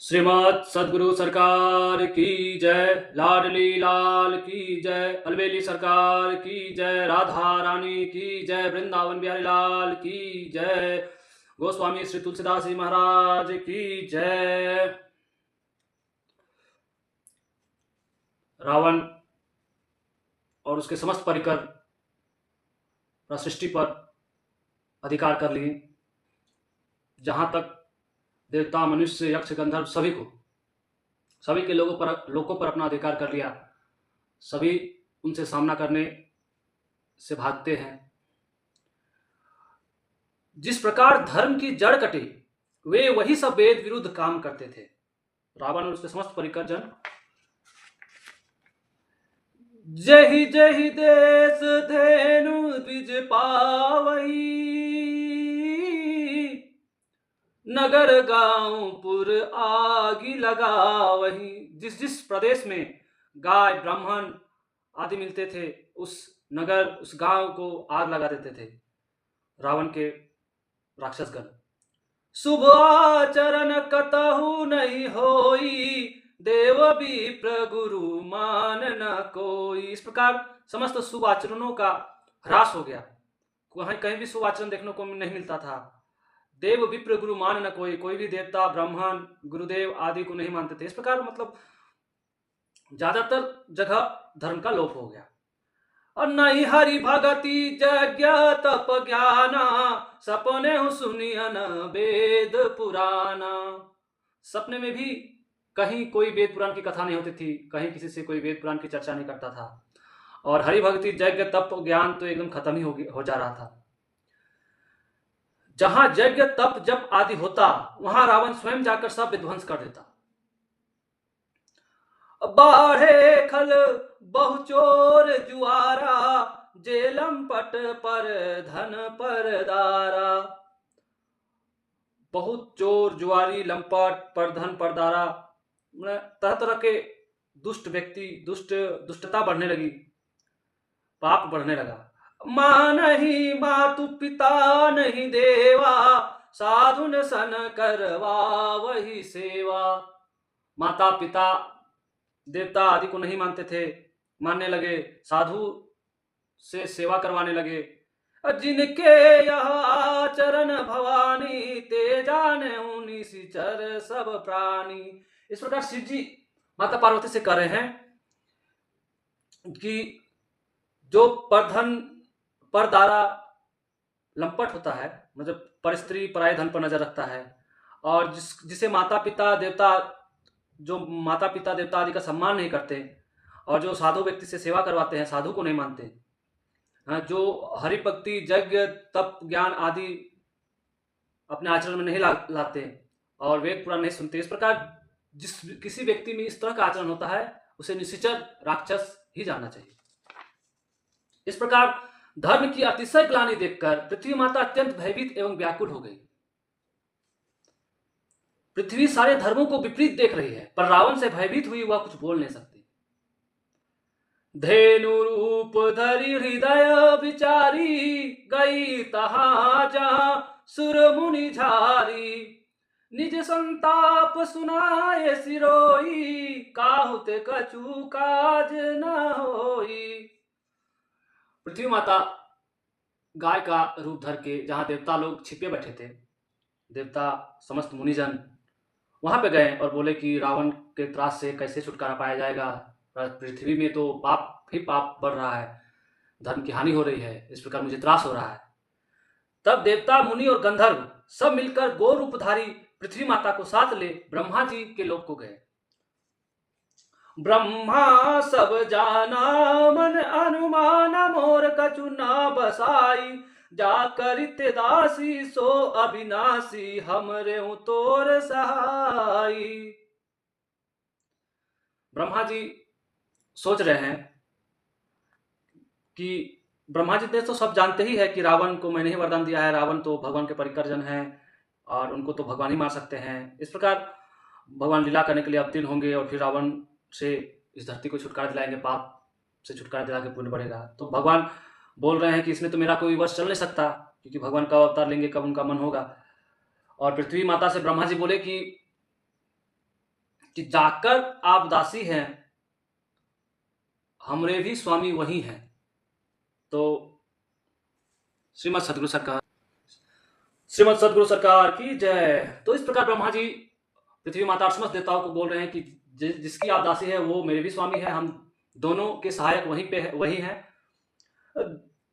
श्रीमद सदगुरु सरकार की जय। लाडली लाल की जय। अलवेली सरकार की जय। राधा रानी की जय। वृंदावन बिहारी लाल की जय। गोस्वामी श्री तुलसीदास जी महाराज की जय। रावण और उसके समस्त परिकर सृष्टि पर अधिकार कर लिए। जहां तक देवता, मनुष्य, यक्ष, गंधर्व सभी के लोगों पर अपना अधिकार कर लिया। सभी उनसे सामना करने से भागते हैं। जिस प्रकार धर्म की जड़ कटी, वे वही सब वेद विरुद्ध काम करते थे। रावण और उसके समस्त परिकर जन। जहि जहि देश धेनु द्विज पावही, नगर गांव पुर आगी लगावही। जिस जिस प्रदेश में गाय, ब्राह्मण आदि मिलते थे, उस नगर, उस गांव को आग लगा देते थे रावण के राक्षसगण। शुभ आचरण कतहु नहीं होई, देव विप्र गुरु मान न कोई। इस प्रकार समस्त शुभ आचरणों का ह्रास हो गया। कहीं भी शुभ आचरण देखने को नहीं मिलता था। देव विप्र गुरु मान न कोई भी देवता, ब्राह्मण, गुरुदेव आदि को नहीं मानते थे। इस प्रकार मतलब ज्यादातर जगह धर्म का लोप हो गया। और नहीं हरि भगति यज्ञ तप ज्ञाना, सपने सुनियन वेद पुराना। सपने में भी कहीं कोई वेद पुराण की कथा नहीं होती थी, कहीं किसी से कोई वेद पुराण की चर्चा नहीं करता था। और हरि भक्ति यज्ञ तप ज्ञान तो एकदम खत्म ही हो जा रहा था। जहां यज्ञ तप जप आदि होता, वहां रावण स्वयं जाकर सब विध्वंस कर देता। बाढ़े खल बहुचोर जुआरा, जेलम पट पर धन पर दारा। बहुत चोर जुआरी, लंपट, पर धन पर दारा, तरह तरह के दुष्ट व्यक्ति, दुष्टता बढ़ने लगी, पाप बढ़ने लगा। माँ नहीं मातु पिता नहीं देवा, साधुन सन करवा वही सेवा। माता पिता देवता आदि को नहीं मानने लगे, साधु से सेवा करवाने लगे। जिनके यह आचरण भवानी, ते जाने निशिचर सब प्राणी। इस प्रकार शिव जी माता पार्वती से कह रहे हैं कि जो परधन परदारा लंपट होता है, मतलब पर स्त्री पराय धन पर नजर रखता है, और जिसे माता पिता देवता देवता आदि का सम्मान नहीं करते, और जो साधु व्यक्ति से सेवा करवाते हैं, साधु को नहीं मानते, जो हरि भक्ति यज्ञ तप ज्ञान आदि अपने आचरण में नहीं लाते और वेद पुराण नहीं सुनते। इस प्रकार किसी व्यक्ति में इस तरह का आचरण होता है, उसे निशिचर राक्षस ही जानना चाहिए। इस प्रकार धर्म की अतिशय ग्लानि देखकर पृथ्वी माता अत्यंत भयभीत एवं व्याकुल हो गई। पृथ्वी सारे धर्मों को विपरीत देख रही है, पर रावण से भयभीत हुई वह कुछ बोल नहीं सकती। धेनु रूप धरि हृदय विचारी, गई तहां जहां सुर मुनि झारी। निज संताप सुनाए सिरोई, काहुत कछु काज न होई। पृथ्वी माता गाय का रूप धर के जहां देवता लोग छिपे बैठे थे, देवता समस्त मुनिजन वहां पे गए और बोले कि रावण के त्रास से कैसे छुटकारा पाया जाएगा। पृथ्वी में तो पाप ही पाप बढ़ रहा है, धर्म की हानि हो रही है, इस प्रकार मुझे त्रास हो रहा है। तब देवता, मुनि और गंधर्व सब मिलकर गो रूपधारी पृथ्वी माता को साथ ले ब्रह्मा जी के लोक को गए। ब्रह्मा सब जाना मन अनुमान, मोर कछु न बसाई। जाकर दासी सो अविनाशी, हमरे तोर सहाई। ब्रह्मा जी सोच रहे हैं कि ब्रह्मा जी तो सब जानते ही है कि रावण को मैंने ही वरदान दिया है, रावण तो भगवान के परिकरजन हैं और उनको तो भगवान ही मार सकते हैं। इस प्रकार भगवान लीला करने के लिए अवतीर्ण होंगे और फिर रावण से इस धरती को छुटकारा दिलाएंगे, पाप से छुटकारा दिला के पुण्य बढ़ेगा। तो भगवान बोल रहे हैं कि इसमें तो मेरा कोई वश चल नहीं सकता, क्योंकि भगवान का अवतार लेंगे कब उनका मन होगा। और पृथ्वी माता से ब्रह्मा जी बोले कि कि जाकर आप दासी हैं, हमरे भी स्वामी वही हैं। तो श्रीमद सदगुरु सरकार की जय। तो इस प्रकार ब्रह्मा जी पृथ्वी माता और समस्त देवताओं को बोल रहे हैं कि जिसकी आप दासी है वो मेरे भी स्वामी है, हम दोनों के सहायक वही हैं।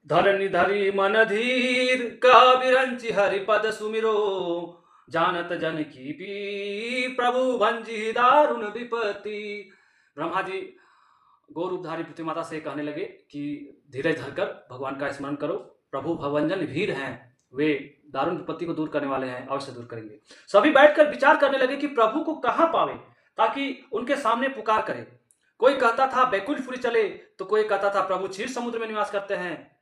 धरनी धरी मन धीर का बिरंची हरिपद सुमिरो, जानत जन की पी प्रभु भंजी दारुण विपत्ति। ब्रह्मा जी गौरूपधारी पृथ्वी माता से कहने लगे कि धीरज धरकर भगवान का स्मरण करो, प्रभु भवंजन वीर हैं, वे दारुण विपत्ति को दूर करने वाले हैं, अवश्य दूर करेंगे। सभी बैठकर विचार करने लगे कि प्रभु को कहां पावे ताकि उनके सामने पुकार करें। कोई कहता था बैकुंठपुरी चले, तो कोई कहता था प्रभु क्षीर समुद्र में निवास करते हैं।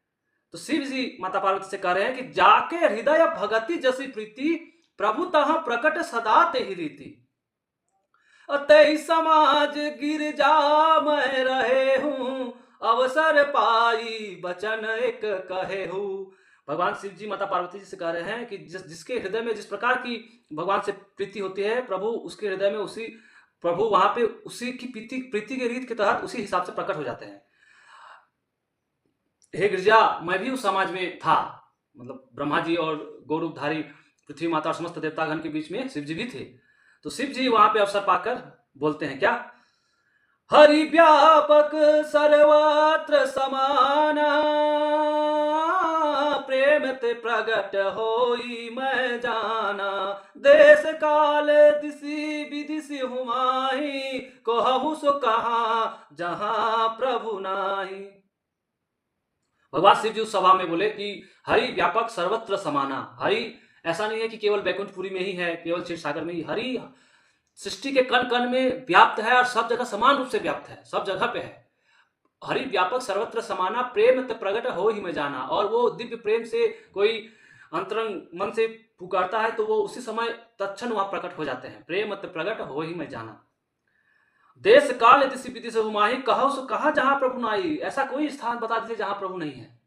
तो शिव जी माता पार्वती से कह रहे हैं कि जाके हृदय भगति जैसी प्रीति, प्रभु तहां प्रकट सदा तेहि रीति। अतई समाज गिरजा मैं रहे हूं, अवसर पाई बचन एक कहे हूं। भगवान शिव जी माता पार्वती जी से कह रहे हैं कि जिसके हृदय में जिस प्रकार की भगवान से प्रीति होती है, प्रभु उसके हृदय में उसी प्रभु वहां पे उसी की प्रीति के रीत के तहत उसी हिसाब से प्रकट हो जाते हैं। हे गिरजा, मैं भी उस समाज में था, मतलब ब्रह्मा जी और गौरूपधारी पृथ्वी माता और समस्त देवतागण के बीच में शिव जी भी थे। तो शिव जी वहां पे अवसर पाकर बोलते हैं क्या, हरि व्यापक सर्वत्र समाना, प्रेम ते प्रगट होई मैं जाना, देश काल दिशि विदिशि हुमाही, कहूँ सो कहा जहां प्रभु नाही। भगवान शिव जी उस सभा में बोले कि हरि व्यापक सर्वत्र समाना। हरि ऐसा नहीं है कि केवल बैकुंठपुरी में ही है, केवल क्षीर सागर में ही। हरि सृष्टि के कण कण में व्याप्त है और सब जगह समान रूप से व्याप्त है, सब जगह पे है। हरि व्यापक सर्वत्र समाना, प्रेम ते प्रगट हो ही में जाना। और वो दिव्य प्रेम से कोई अंतरंग मन से पुकारता है तो वो उसी समय तत्क्षण वहां प्रकट हो जाते हैं। प्रेम ते प्रगट हो ही में जाना, देश काल दिशि विदिशि हुमाही, कहो सो कहा जहां प्रभु नाही। ऐसा कोई स्थान बता दीजिए जहां प्रभु नहीं है।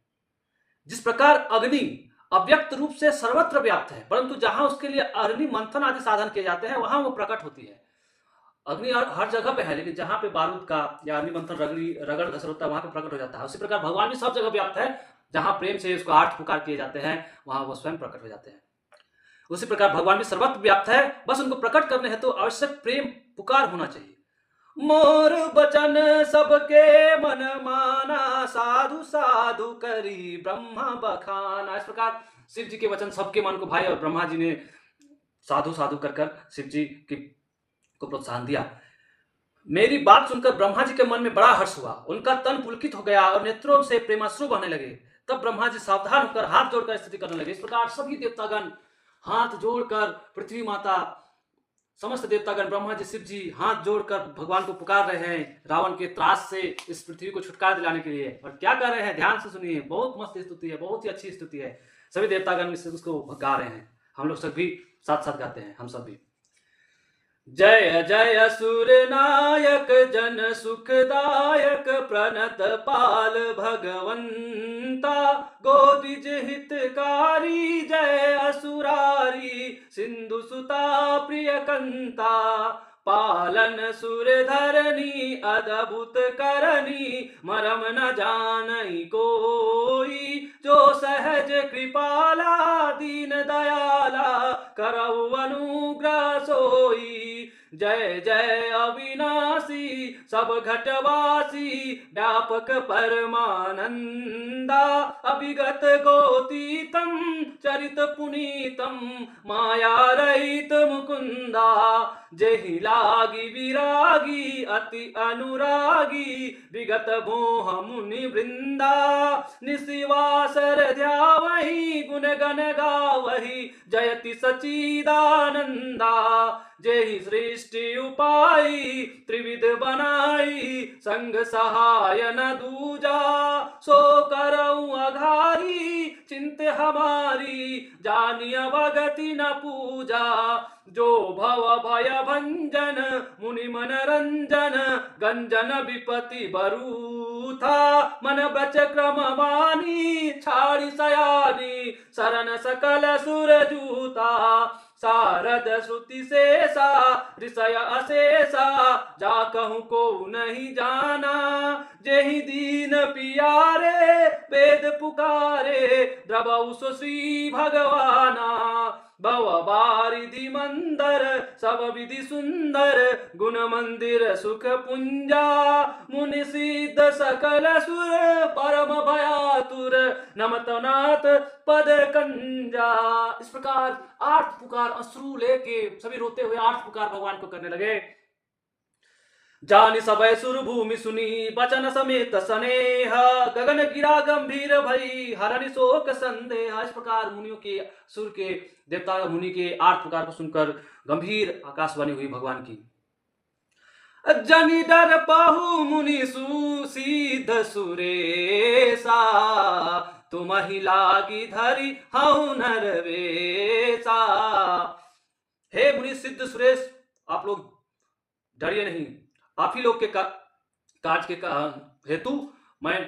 जिस प्रकार अग्नि अव्यक्त रूप से सर्वत्र व्याप्त है, परंतु जहां उसके लिए अग्नि मंथन आदि साधन किए जाते हैं वहां वो प्रकट होती है। अग्नि हर जगह पे है, लेकिन जहां पे बारूद का या अग्नि मंथन रगड़ घसर होता है वहां पे प्रकट हो जाता है। उसी प्रकार भगवान भी सब जगह व्याप्त है, जहां प्रेम से उसको आर्थ पुकार किए जाते हैं वहां वो स्वयं प्रकट हो जाते हैं। उसी प्रकार भगवान भी सर्वत्र व्याप्त है, बस उनको प्रकट करने हैं तो आवश्यक प्रेम पुकार होना चाहिए। मोर बचन सबके मन माना, साधु साधु करी ब्रह्मा बखाना। इस प्रकार शिव जी के वचन सबके मन को भाई और ब्रह्मा जी ने साधु साधु कर शिव जी को प्रोत्साहन दिया। मेरी बात सुनकर ब्रह्मा जी के मन में बड़ा हर्ष हुआ, उनका तन पुलकित हो गया और नेत्रों से प्रेमाश्रु बहने लगे। तब ब्रह्मा जी सावधान होकर हाथ जोड़कर स्तुति करने लगे। इस प्रकार सभी देवतागण हाथ जोड़कर, पृथ्वी माता समस्त देवतागण, ब्रह्मा जी शिव जी हाथ जोड़कर भगवान को पुकार रहे हैं रावण के त्रास से इस पृथ्वी को छुटकारा दिलाने के लिए। और क्या कर रहे हैं, ध्यान से सुनिए, बहुत मस्त स्तुति है, बहुत ही अच्छी स्तुति है। सभी देवतागण उसको गा रहे हैं, हम लोग सब भी साथ साथ गाते हैं, हम सब भी। जय जय सुर नायक जन सुखदायक, प्रणत पाल भगवंता, गोदिज हितकारी, जय असुरारी सिंधु सुता प्रिय कंता, पालन सुर धरनी अद्भुत करनी, मरम न जानई कोई, जो सहज कृपाला दीन दयाला, करऊ अनुग्रह सोई। जय जय अविनाशी सब घटवासी, व्यापक परमानंदा, अभिगत गोतीतम चरित पुनीतम, माया रहित मुकुंदा, जेहि लागी विरागी अति अनुरागी, विगत मोह मुनि वृंदा, निशिवासर ध्यावहि गुण गण गावहि, जयति सचिदानंदा, जेहि सृष्टि उपाई त्रिविध बनाई, संग सहाय न दूजा, सो करऊ अघारी चिंत हमारी, जानिय भगति न पूजा, जो भव भय भंजन मुनि मन रंजन, गंजन विपति बरूथा, मन ब्रच क्रम वाणी छाड़ी सयानी, शरण सकल सुर जूता, सारद श्रुति शेषा ऋषय अशेषा जा कहूँ को नहीं जाना जेहि दीन पियारे वेद पुकारे द्रवौ सो श्री भगवाना भव बारिधि मंदर सब विधि सुंदर गुण मंदिर सुख पुंजा मुनि सिद्ध सकल सुर परम भयातुर नमत नाथ पद कंजा। इस प्रकार आठ पुकार अश्रु लेके सभी रोते हुए आठ पुकार भगवान को करने लगे। जानि सबय सुर भूमि सुनी बचन समेत स्नेह गगन गिरा गंभीर भई हरनि शोक संदेह। इस प्रकार मुनियों के सुर के देवता मुनि के आठ पुकार को सुनकर गंभीर आकाशवाणी हुई भगवान की। जनि डर पाहु मुनि सुसिद्ध सुरेसा तुम ही लागी धरि हऊ नरवेसा। हे मुनि सिद्ध सुरेश आप लोग डरिए नहीं, आप ही लोग के काज के हेतु मैं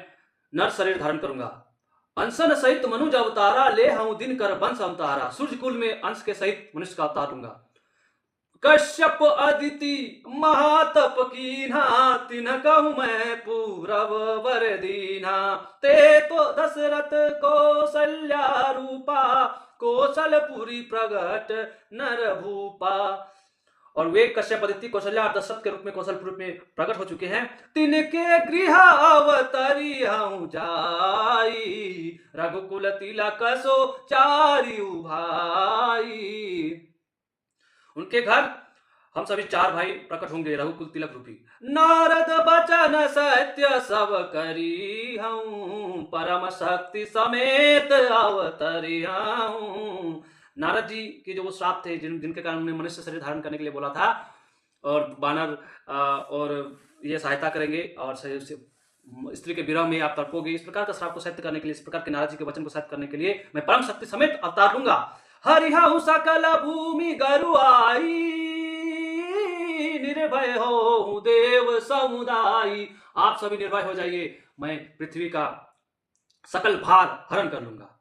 नर शरीर धारण करूंगा। अंशन सहित मनुज अवतारा ले हूं दिन कर वंश अवतारा। सूर्य कुल में अंश के सहित मनुष्य का अवतार लूंगा। कश्यप अदिति महातप कीन्हा तिन्ह कहूं मैं पूरब वर दीन्हा। ते तो दशरथ कौशल्या रूपा कौशलपुरी प्रगट नर भूपा। और वे कश्यप अदिति कौशल्या और दशरथ के रूप में कौशलपुर में प्रकट हो चुके हैं। तिनके गृह अवतरी हूं जाई रघुकुल तिलक सो चारियु भाई। उनके घर हम सभी चार भाई प्रकट होंगे रघुकुल तिलक रूपी। नारद बचन सत्य सब करी हूं परम शक्ति समेत अवतरी हूं। नारद जी के जो वो श्राप थे जिनके कारण उन्हें मनुष्य शरीर धारण करने के लिए बोला था और बानर और ये सहायता करेंगे और स्त्री के विरह में आप तड़पोगे, इस प्रकार का श्राप को सत्य करने के लिए, इस प्रकार के नारद जी के वचन को सत्य करने के लिए मैं परम शक्ति समेत अवतार लूंगा। हरिहु सकल भूमि गरु आई निर्भय हो देव समुदाय। आप सभी निर्भय हो जाइए, मैं पृथ्वी का सकल भार हरण कर लूंगा।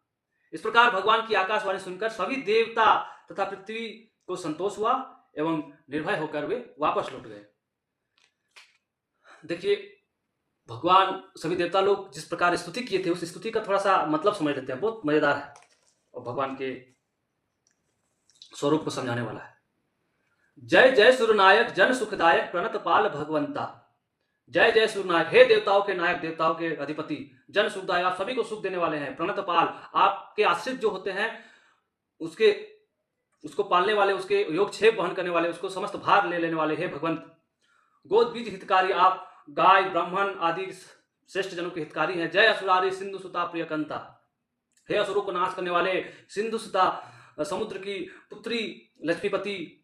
इस प्रकार भगवान की आकाशवाणी सुनकर सभी देवता तथा पृथ्वी को संतोष हुआ एवं निर्भय होकर वे वापस लौट गए। देखिए भगवान सभी देवता लोग जिस प्रकार स्तुति किए थे उस स्तुति का थोड़ा सा मतलब समझ लेते हैं, बहुत मजेदार है और भगवान के स्वरूप को समझाने वाला है। जय जय सूर्यनायक जन सुखदायक प्रणत पाल भगवंता। जय जय सूर्यनायक, हे देवताओं के नायक देवताओं के अधिपति जन सुखदायक, आप सभी को सुख देने वाले हैं। प्रणत पाल, आपके आश्रित जो होते हैं उसको पालने वाले, उसके योगक्षेप वहन करने वाले, उसको समस्त भार ले लेने वाले हे भगवंत। गोद बीज हितकारी, आप गाय ब्राह्मण आदि श्रेष्ठ जनों के हितकारी हैं। जय असुरारी सिंधु सुता प्रियकंता, हे असुरों को नाश करने वाले सिंधु सुता समुद्र की पुत्री लक्ष्मीपति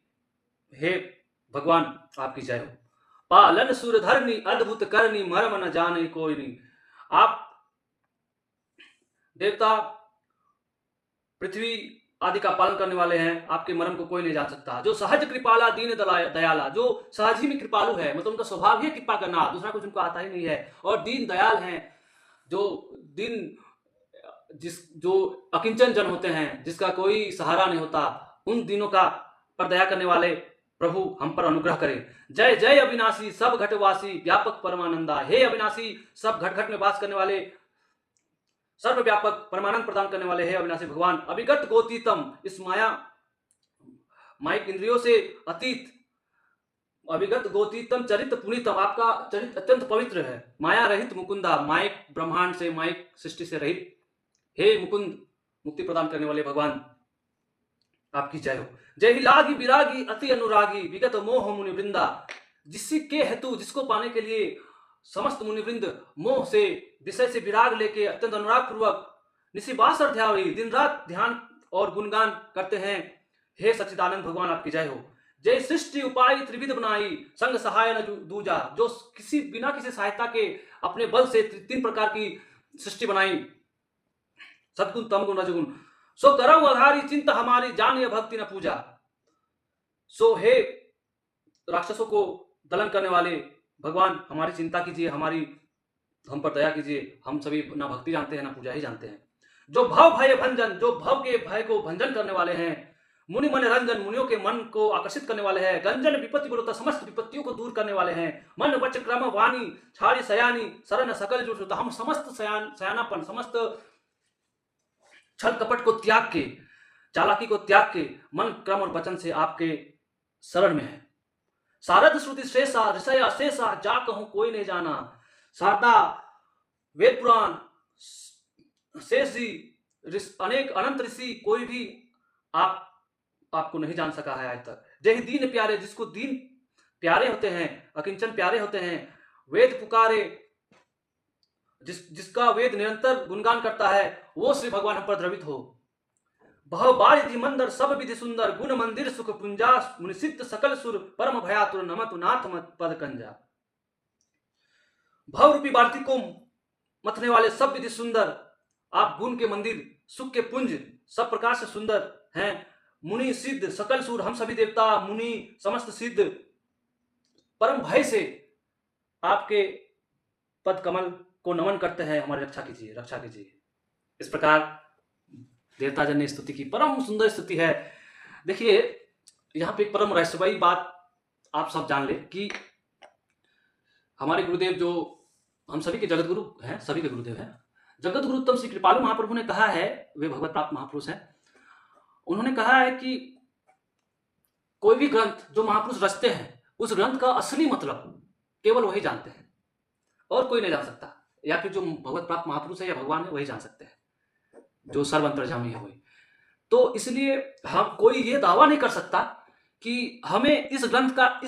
हे भगवान आपकी जय हो। पालन सुरधरनी अद्भुत करनी मर्म न जाने कोई नहीं। आप देवता पृथ्वी आदि का पालन करने वाले हैं, आपके मर्म को कोई नहीं जान सकता। जो सहज कृपाला दीन दयाला, जो सहज ही में कृपालु है, मतलब उनका स्वभाव ही कृपा करना, दूसरा कुछ उनको आता ही नहीं है। और दीन दयाल हैं, जो अकिंचन जन होते हैं, जिसका कोई सहारा नहीं होता, उन दिनों का पर दया करने वाले प्रभु हम पर अनुग्रह करें। जय जय अविनाशी सब घटवासी व्यापक परमानंदा, हे अविनाशी सब घट घट में वास करने वाले सर्वव्यापक परमानंद प्रदान करने वाले हे अविनाशी भगवान। अभिगत गोतीतम, इस माइक इंद्रियों से अतीत, अभिगत गोतीतम चरित पुनीतम, आपका चरित्र अत्यंत पवित्र है। माया रहित मुकुंदा, माइक ब्रह्मांड से, माइक सृष्टि से रहित हे मुकुंद, मुक्ति प्रदान करने वाले भगवान आपकी जय हो। जय ही लागी विरागी अति अनुरागी विगत मोह मुनि वृंदा, जिसके हेतु, जिसको पाने के लिए समस्त मुनिवृंद मोह से, विषय से विराग लेके अत्यंत अनुराग पूर्वक निशिबासर ध्यावी, दिन रात ध्यान और गुणगान करते हैं। हे सच्चिदानंद भगवान आपकी जय हो। जय सृष्टि उपाय त्रिविध बनाई संग सहाय न दूजा, जो किसी बिना किसी सहायता के अपने बल से तीन प्रकार की सृष्टि बनाई, सद्गुण तमगुण रजगुण। सो करऊ आधारी चिंता हमारी जानिए भक्ति न पूजा। सो हे राक्षसों को दलन करने वाले भगवान हमारी चिंता कीजिए, हम पर दया कीजिए। हम सभी ना भक्ति जानते हैं ना पूजा ही जानते हैं। जो भव भय भंजन, जो भव के भय को भंजन करने वाले हैं, मुनि मन रंजन, मुनियों के मन को आकर्षित करने वाले हैं। गंजन विपत्ति बोलता, समस्त विपत्तियों को दूर करने वाले हैं। मन वच क्रम वाणी, छाड़ी सयानी, शरण सकल जुट होता। हम समस्त सयानापन, समस्त छल कपट को त्याग के, चालाकी को त्याग के, मन क्रम और वचन से आपके शरण में है। शारद श्रुति शेषा ऋषय अशेषा, जा कहूं कोई नहीं जाना। शारदा, वेद पुराण, शेष जी, अनेक अनंत ऋषि, कोई भी आपको नहीं जान सका है आज तक। जय दीन प्यारे, जिसको दीन प्यारे होते हैं, अकिंचन प्यारे होते हैं। वेद पुकारे, जिसका वेद निरंतर गुणगान करता है, वो श्री भगवान हम पर द्रवित हो। बह बारिधि मंदर सब विधि सुंदर, गुण मंदिर सुख पुंजा, मुनिसिद्ध सकल सुर, परम भयातुर नमतु नाथ मत पद कंजा। भव रूपी बारिधि को मथने वाले सब विधि सुंदर, आप गुण के मंदिर, सुख के पुंज, सब प्रकार से सुंदर हैं। मुनि सिद्ध सकल सुर, हम सभी देवता मुनि समस्त सिद्ध परम भय से आपके पद कमल को नमन करते हैं। हमारी रक्षा कीजिए, रक्षा कीजिए। इस प्रकार देवता जन ने स्तुति की, परम सुंदर स्तुति है। देखिए यहाँ पे एक परम रहस्यमयी बात आप सब जान ले कि हमारे गुरुदेव, जो हम सभी के जगत गुरु हैं, सभी के गुरुदेव हैं, जगत गुरु उत्तम श्री कृपालु महाप्रभु ने कहा है, वे भगवत प्राप्त महापुरुष हैं। उन्होंने कहा है कि कोई भी ग्रंथ जो महापुरुष रचते हैं, उस ग्रंथ का असली मतलब केवल वही जानते हैं और कोई नहीं जान सकता। या फिर जो भगवत प्राप्त महापुरुष है या भगवान है, वही जान सकते हैं, जो सर्वअंतर्यामी है वही। तो इसलिए हम कोई ये दावा नहीं कर सकता कि हमें इस ग्रंथ का,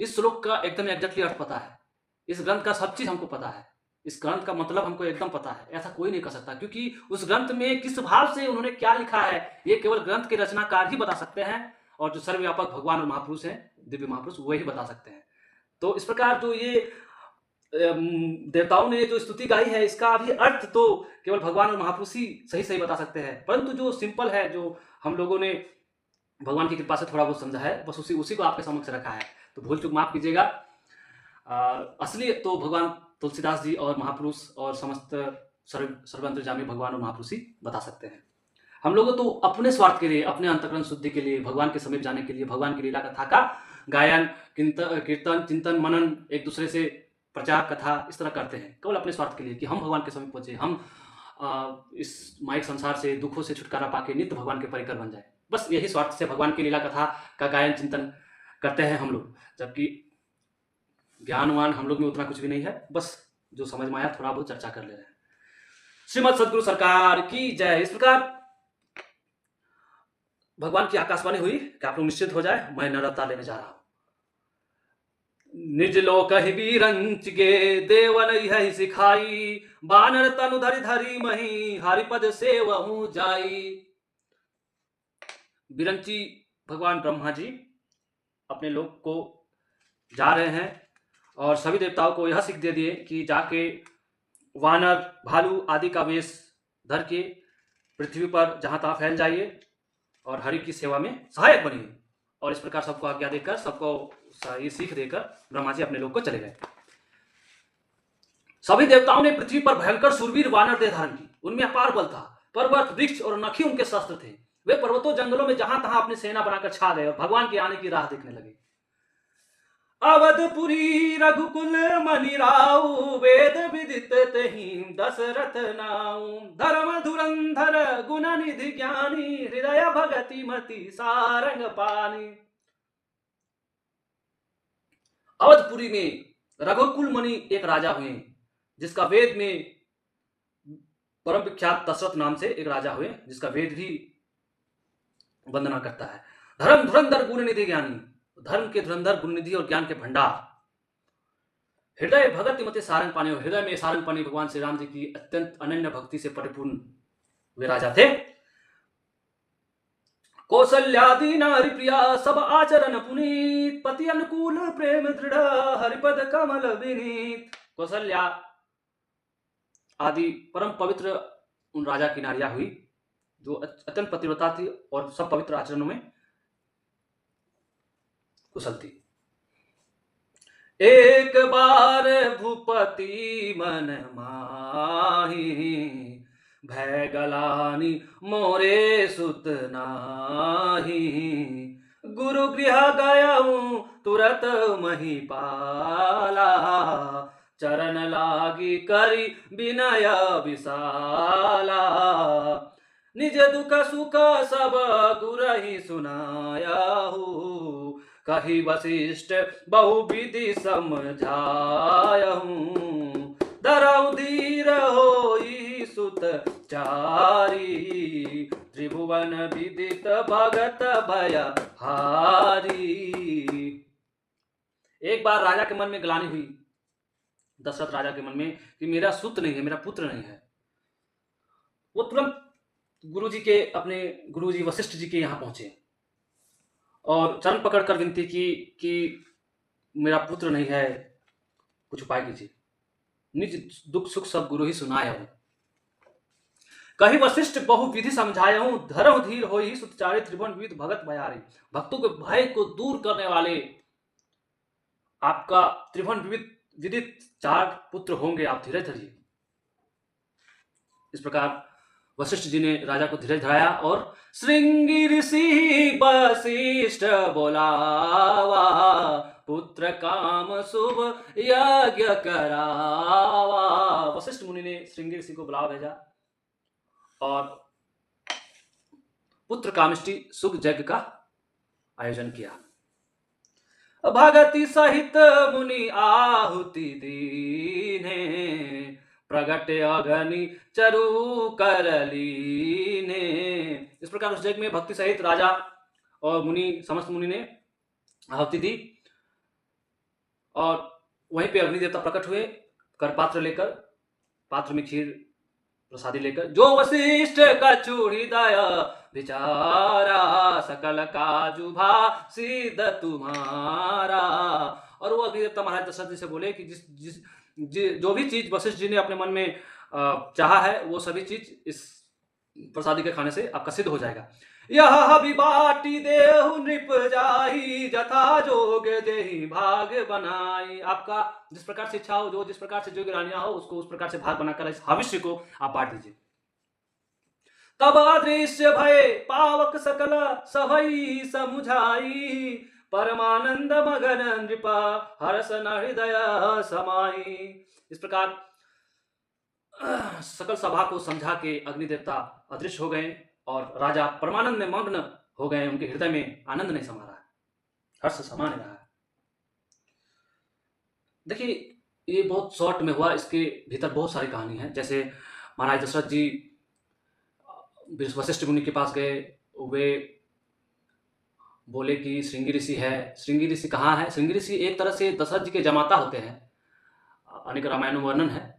इस श्लोक का एकदम एग्जैक्टली अर्थ पता है, इस ग्रंथ का सब चीज हमको पता है, इस ग्रंथ का मतलब हमको एकदम पता है। ऐसा कोई नहीं कर सकता, क्योंकि उस ग्रंथ में किस भाव से उन्होंने क्या लिखा है, ये केवल ग्रंथ के रचनाकार ही बता सकते हैं, और जो सर्वव्यापक भगवान और महापुरुष हैं, दिव्य महापुरुष, वही बता सकते हैं। तो इस प्रकार जो ये देवताओं ने जो स्तुति गाई है, इसका भी अर्थ तो केवल भगवान और महापुरुष ही सही सही बता सकते हैं। परंतु जो सिंपल है, जो हम लोगों ने भगवान की कृपा से थोड़ा बहुत समझा है, बस उसी को आपके समक्ष रखा है। तो भूल चूक माफ कीजिएगा। असली तो भगवान तुलसीदास जी और महापुरुष और समस्त सर्वअंतर्यामी भगवान और महापुरुष ही बता सकते हैं। हम लोग तो अपने स्वार्थ के लिए, अपने अंतःकरण शुद्धि के लिए, भगवान के समीप जाने के लिए, भगवान की लीला कथा का गायन, कीर्तन, चिंतन, मनन, एक दूसरे से प्रचार कथा इस तरह करते हैं, केवल अपने स्वार्थ के लिए कि हम भगवान के समीप पहुंचे, हम इस माइक संसार से, दुखों से छुटकारा पाके नित्य भगवान के परिकर बन जाए। बस यही स्वार्थ से भगवान की लीला कथा का गायन चिंतन करते हैं हम लोग। जबकि ज्ञानवान हम लोग में उतना कुछ भी नहीं है, बस जो समझ में आया थोड़ा बहुत चर्चा कर ले रहे हैं। श्रीमद सदगुरु सरकार की जय। इस प्रकार भगवान की आकाशवाणी हुई कि आप लोग निश्चित हो जाए, मैं नरता लेने जा रहा हूं। निज लोक ही रंच गे, देवन यही सिखाई, बानर तनु धरि धरि मही, हरिपद सेवहु जाई। बिरंची भगवान ब्रह्मा जी अपने लोक को जा रहे हैं और सभी देवताओं को यह सीख दे दिए कि जाके वानर, भालू आदि का वेश धर के पृथ्वी पर जहां तहां फैल जाइए और हरि की सेवा में सहायक बनिए। और इस प्रकार सबको आज्ञा देकर, सबको ये सीख देकर ब्रह्मा जी अपने लोक को चले गए। सभी देवताओं ने पृथ्वी पर भयंकर शूरवीर वानर देह धारण की। उनमें अपार बल था, पर्वत, वृक्ष और नखी उनके शस्त्र थे। वे पर्वतों जंगलों में जहां तहां अपनी सेना बनाकर छा गए और भगवान के आने की राह देखने लगे। अवधपुरी रघुकुल मणि राउ, वेद विदित तहि दशरथ नाउ, धर्म धुरंधर गुण निधि ज्ञानी, हृदय भगति मति सारंग पानी। अवधपुरी में रघुकुल मणि एक राजा हुए, जिसका वेद में परम विख्यात दशरथ नाम से एक राजा हुए, जिसका वेद भी वंदना करता है। धर्म धुरंधर गुण निधि ज्ञानी, धर्म के धुरंधर, गुण निधि और ज्ञान के भंडार। हृदय भगति मति सारंग पानी, हृदय में सारंग पानी भगवान श्री राम जी की अत्यंत अनन्य भक्ति से परिपूर्ण वे राजा थे। कौशल्यादि नारी प्रिया, सब आचरण पुनीत, पति अनुकूल प्रेम दृढ़, हरिपद कमल विनीत। कौशल्या आदि परम पवित्र उन राजा की नारियां हुई, जो अत्यंत पतिव्रता थी और सब पवित्र आचरणों में कुशल थी। एक बार भूपति मन माही, भय गलानी मोरे सुत नाही। गुरु गृह गयऊँ तुरत मही पाला, चरण लागी करी विनय विशाला। निज दुख सुख सब गुरहि सुनायाहू, कही वशिष्ठ बहुविधि समझायहूँ। धरऊ धीर होई सुत चारी, त्रिभुवन विदित भगत भय हारी। एक बार राजा के मन में ग्लानि हुई, दशरथ राजा के मन में, कि मेरा सुत नहीं है, मेरा पुत्र नहीं है। वो तुरंत गुरुजी के, अपने गुरुजी वशिष्ठ जी के यहाँ पहुंचे और चरण पकड़कर विनती की कि मेरा पुत्र नहीं है, कुछ उपाय कीजिए। निज दुख सुख सब गुरु ही सुनाया हूं। कही वशिष्ठ बहुविधि समझायऊं, धरहु धीर होई सुतचारी, त्रिभुवन विदित भगत भयारी। भक्तों के भय को दूर करने वाले आपका त्रिभुवन विदित 4 पुत्र होंगे, आप धीरज धरिए। इस प्रकार वशिष्ठ जी ने राजा को धीरज धराया और श्रृंगी ऋषि वशिष्ठ बोलावा, पुत्र काम शुभ यज्ञ करावा। वशिष्ठ मुनि ने श्रृंगी ऋषि को बुलावा भेजा और पुत्र कामिष्टि शुभ यज्ञ का आयोजन किया। भगति सहित मुनि आहुति दीने, प्रगट अग्नि चरु करलीने। इस प्रकार उस यज्ञ में भक्ति सहित राजा और मुनि, समस्त मुनि ने आहुति दी और वहीं पे अग्नि देवता प्रकट हुए, कर पात्र लेकर, पात्र में खीर प्रसादी लेकर। जो वशिष्ठ कछु हृदय विचारा, सकल काजु भा सिद्ध तुम्हारा। और वो अग्नि देवता महाराज दशरथ जी से बोले कि जो भी चीज वशिष्ठ जी ने अपने मन में चाहा है, वो सभी चीज इस प्रसादी के खाने से आपका सिद्ध हो जाएगा। यह विबाटी देहु नृप जाही, जथा जोग देहि भाग बनाई। आपका जिस प्रकार से इच्छा हो, जो जिस प्रकार से जो गिरानिया हो, उसको उस प्रकार से भाग बनाकर इस भविष्य को आप बांट दीजिए। तब अदृश्य भय पावक सकल सभई समुझाई, परमानंद मगन नृपा हर्ष न हृदय समाई। इस प्रकार सकल सभा को समझा के अग्नि देवता अदृश्य हो गए और राजा परमानंद में मग्न हो गए। उनके हृदय में आनंद नहीं समा रहा है, हर्ष समा नहीं रहा है। देखिए, ये बहुत शॉर्ट में हुआ, इसके भीतर बहुत सारी कहानी है। जैसे महाराज दशरथ जी वशिष्ठ मुनि के पास गए, वे बोले कि श्रृंगी ऋषि है। श्रृंगी ऋषि कहाँ है? श्रृंगी ऋषि एक तरह से दशरथ जी के जमाता होते हैं, अनेक रामायण में वर्णन है।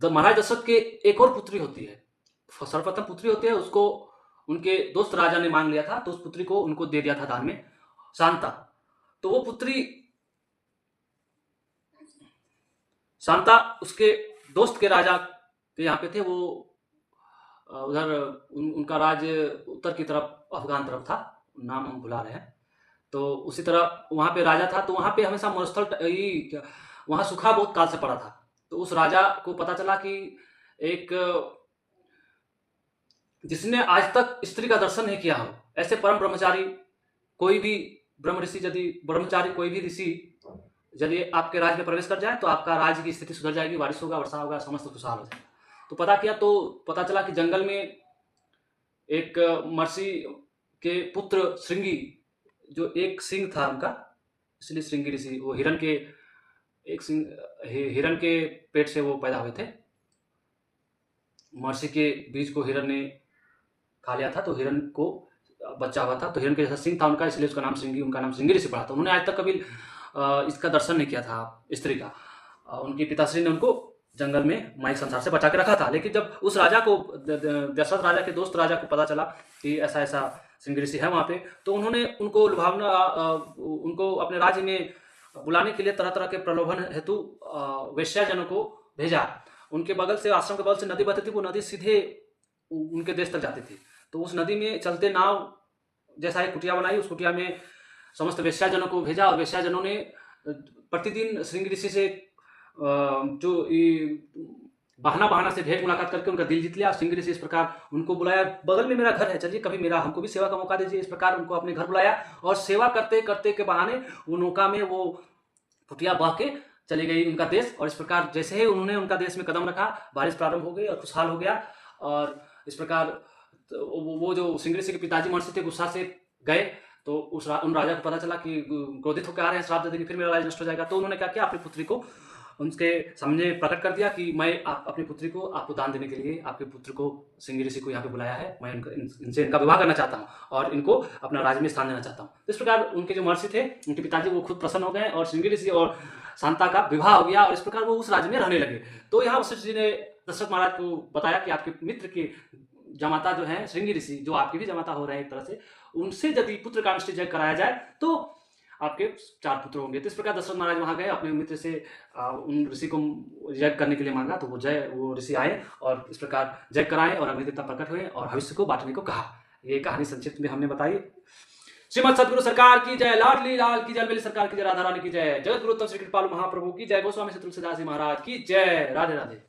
महाराज दशरथ के एक और पुत्री होती है, सर्वप्रथम पुत्री होती है, उसको उनके दोस्त राजा ने मांग लिया था, तो उस पुत्री को उनको दे दिया था दान में, शांता। तो वो पुत्री शांता उसके दोस्त के राजा के यहाँ पे थे। वो उधर उनका राज्य उत्तर की तरफ, अफगान तरफ था, नाम हम भुला रहे हैं। तो उसी तरह वहाँ पे राजा था, तो वहाँ पे हमेशा मरुस्थल, वहाँ सूखा बहुत काल से पड़ा था। तो उस राजा को पता चला कि एक जिसने आज तक स्त्री का दर्शन नहीं किया हो, ऐसे परम ब्रह्मचारी कोई भी ब्रह्म ऋषि, यदि ब्रह्मचारी कोई भी ऋषि यदि आपके राज्य में प्रवेश कर जाए तो आपका राज्य की स्थिति सुधर जाएगी, बारिश होगा, वर्षा होगा, समस्त खुशहाल हो जाएगा। तो पता किया तो पता चला कि जंगल में एक महर्षि के पुत्र श्रृंगी, जो एक सिंह था उनका, इसलिए श्रृंगी ऋषि, वो हिरण के पेट से वो पैदा हुए थे। महर्षि के बीज को हिरण ने खा लिया था, तो हिरण को बच्चा हुआ था, तो हिरण के जैसा सिंह था उनका, इसलिए उसका नाम श्रृंगी, उनका नाम श्रृंगी ऋषि पड़ा था। उन्होंने आज तक कभी इसका दर्शन नहीं किया था स्त्री का। उनके पिताश्री ने उनको जंगल में माइक संसार से बचा के रखा था। लेकिन जब उस राजा को, दशरथ राजा के दोस्त राजा को पता चला कि ऐसा ऐसा श्रृंगी ऋषि है वहाँ पे, तो उन्होंने उनको लुभावना, उनको अपने राज्य में बुलाने के लिए तरह तरह के प्रलोभन हेतु वेश्याजनों को भेजा। उनके बगल से, आश्रम के बगल से नदी बहती थी, वो नदी सीधे उनके देश तक जाती थी। तो उस नदी में चलते नाव जैसा एक कुटिया बनाई, उस कुटिया में समस्त वेश्याजनों को भेजा और वेश्याजनों ने प्रतिदिन श्रृंगी ऋषि से जो बहाना से भेंट मुलाकात करके उनका दिल जीत लिया। श्रृंगी ऋषि इस प्रकार उनको बुलाया, बगल में मेरा घर है, चलिए कभी मेरा हमको भी सेवा का मौका दीजिए। इस प्रकार उनको अपने घर बुलाया और सेवा करते करते के बहाने वो नौका में वो कुटिया बह के चली गई उनका देश। और इस प्रकार जैसे ही उन्होंने उनका देश में कदम रखा, बारिश प्रारंभ हो गई और खुशहाल हो गया। और इस प्रकार वो जो श्रृंगी ऋषि के पिताजी महर्षि थे गुस्सा से गए, तो उन राजा को पता चला कि क्रोधित होकर आ रहे हैं, श्राप दे देंगे, फिर मेरा राज्य नष्ट हो जाएगा। तो उन्होंने क्या किया, अपनी पुत्री को उनके सामने प्रकट कर दिया कि मैं अपनी पुत्री को आपको दान देने के लिए आपके पुत्र को श्रृंगी ऋषि को यहाँ पे बुलाया है, मैं इनसे इनका विवाह करना चाहता हूँ और इनको अपना राज्य में स्थान देना चाहता हूँ। इस प्रकार उनके जो महर्षि थे, उनके पिताजी, वो खुद प्रसन्न हो गए और श्रृंगी ऋषि और शांता का विवाह हो गया और इस प्रकार वो उस राज्य में रहने लगे। तो यहाँ वशिष्ठ जी ने दशरथ महाराज को बताया कि आपके मित्र के जमाता जो है श्रृंगी ऋषि, जो आपके भी जमाता हो रहे हैं एक तरह से, उनसे यदि पुत्र का निश्चय कराया जाए तो आपके 4 पुत्र होंगे। तो इस प्रकार दशरथ महाराज वहां गए, अपने मित्र से उन ऋषि को यज्ञ करने के लिए मांगा, तो वो ऋषि आए और इस प्रकार यज्ञ कराए और अग्नि देवता प्रकट हुए और भविष्य को बांटने को कहा। ये कहानी संक्षिप्त में हमने बताई। श्रीमद सदगुरु सरकार की जय, लाडली लाल की जय, बेली सरकार की जय, राधा रानी की जय, जगत गुरु श्री कृपालु महाप्रभु की जय, गोस्वामी से तुलसीदास जी महाराज की जय। राधे राधे।